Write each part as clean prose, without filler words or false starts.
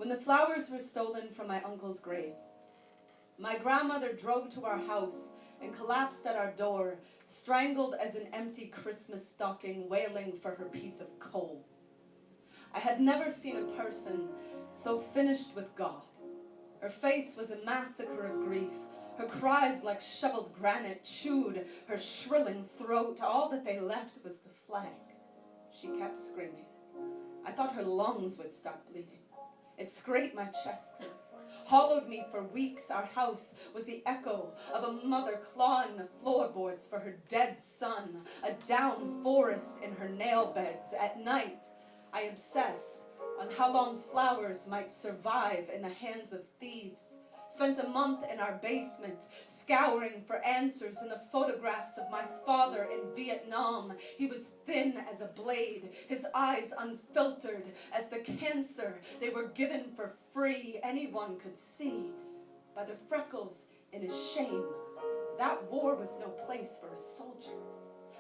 when the flowers were stolen from my uncle's grave. My grandmother drove to our house and collapsed at our door, strangled as an empty Christmas stocking, wailing for her piece of coal. I had never seen a person so finished with God. Her face was a massacre of grief. Her cries like shoveled granite chewed her shrilling throat. All that they left was the flag. She kept screaming. I thought her lungs would start bleeding. It scraped my chest, hollowed me for weeks. Our house was the echo of a mother clawing the floorboards for her dead son, a down forest in her nail beds. At night, I obsess on how long flowers might survive in the hands of thieves. Spent a month in our basement, scouring for answers in the photographs of my father in Vietnam. He was thin as a blade, his eyes unfiltered as the cancer they were given for free. Anyone could see by the freckles in his shame. That war was no place for a soldier.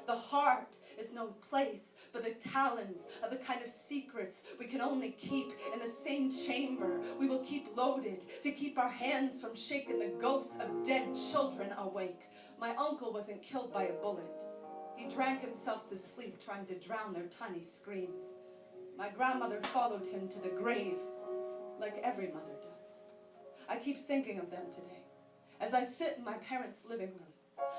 The heart is no place for the talons of the kind of secrets we can only keep in the same chamber. We will keep loaded to keep our hands from shaking the ghosts of dead children awake. My uncle wasn't killed by a bullet. He drank himself to sleep trying to drown their tiny screams. My grandmother followed him to the grave like every mother does. I keep thinking of them today as I sit in my parents' living room.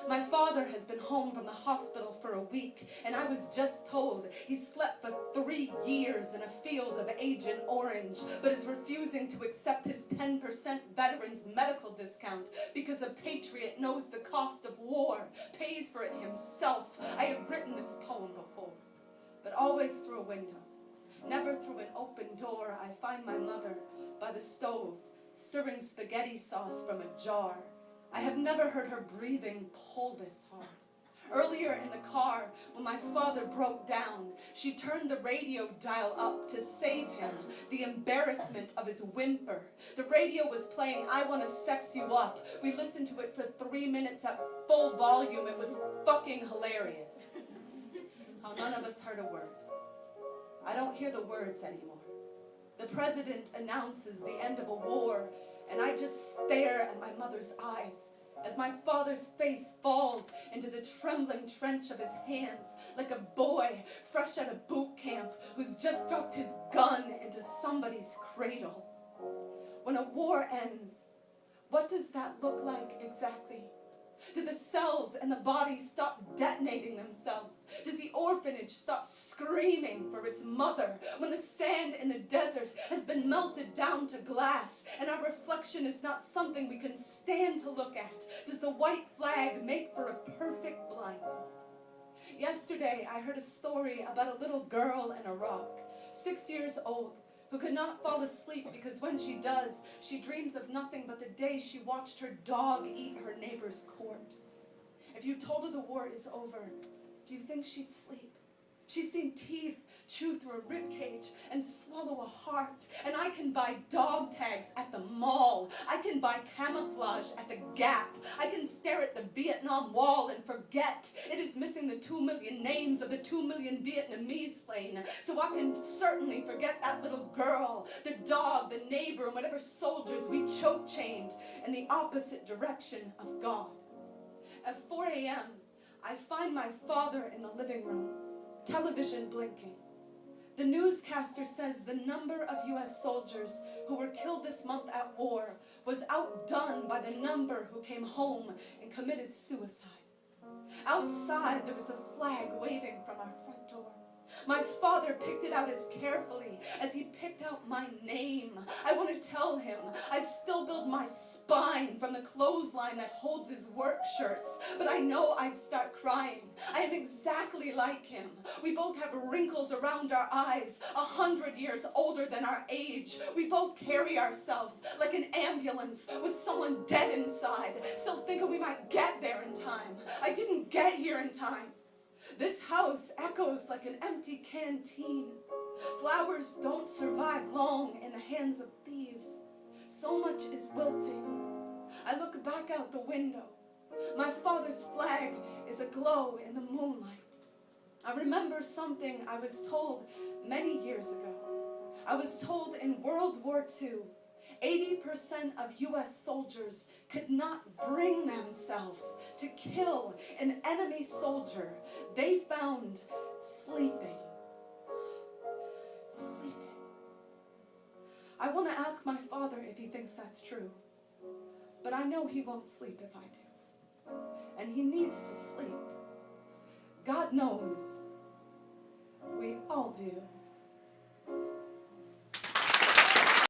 My father has been home from the hospital for a week, and I was just told he slept for 3 years in a field of Agent Orange, but is refusing to accept his 10% veterans medical discount because a patriot knows the cost of war, pays for it himself. I have written this poem before, but always through a window, never through an open door. I find my mother by the stove, stirring spaghetti sauce from a jar. I have never heard her breathing pull this hard. Earlier in the car, when my father broke down, she turned the radio dial up to save him the embarrassment of his whimper. The radio was playing I Want to Sex You Up. We listened to it for 3 minutes at full volume. It was fucking hilarious. How none of us heard a word. I don't hear the words anymore. The president announces the end of a war, and I just stare at my mother's eyes as my father's face falls into the trembling trench of his hands like a boy fresh out of boot camp who's just dropped his gun into somebody's cradle. When a war ends, what does that look like exactly? Do the cells in the body stop detonating themselves? Does the orphanage stop screaming for its mother when the sand in the desert has been melted down to glass and our reflection is not something we can stand to look at? Does the white flag make for a perfect blindfold? Yesterday, I heard a story about a little girl in Iraq, 6 years old, who could not fall asleep because when she does, she dreams of nothing but the day she watched her dog eat her neighbor's corpse. If you told her the war is over, do you think she'd sleep? She's seen teeth chew through a ribcage and swallow a heart. And I can buy dog tags at the mall. I can buy camouflage at the Gap. I can stare at the Vietnam Wall and forget it is missing the 2 million names of the 2 million Vietnamese slain. So I can certainly forget that little girl, the dog, the neighbor, and whatever soldiers we choke-chained in the opposite direction of God. At 4 a.m., I find my father in the living room, television blinking. The newscaster says the number of U.S. soldiers who were killed this month at war was outdone by the number who came home and committed suicide. Outside, there was a flag waving from our front door. My father picked it out as carefully as he picked out my name. I want to tell him I still build my spine from the clothesline that holds his work shirts, but I know I'd start crying. I am exactly like him. We both have wrinkles around our eyes, 100 years older than our age. We both carry ourselves like an ambulance with someone dead inside, still thinking we might get there in time. I didn't get here in time. This house echoes like an empty canteen. Flowers don't survive long in the hands of thieves. So much is wilting. I look back out the window. My father's flag is aglow in the moonlight. I remember something I was told many years ago. I was told in World War II, 80% of US soldiers could not bring themselves to kill an enemy soldier they found sleeping. Sleeping. I want to ask my father if he thinks that's true, but I know he won't sleep if I do. And he needs to sleep. God knows we all do.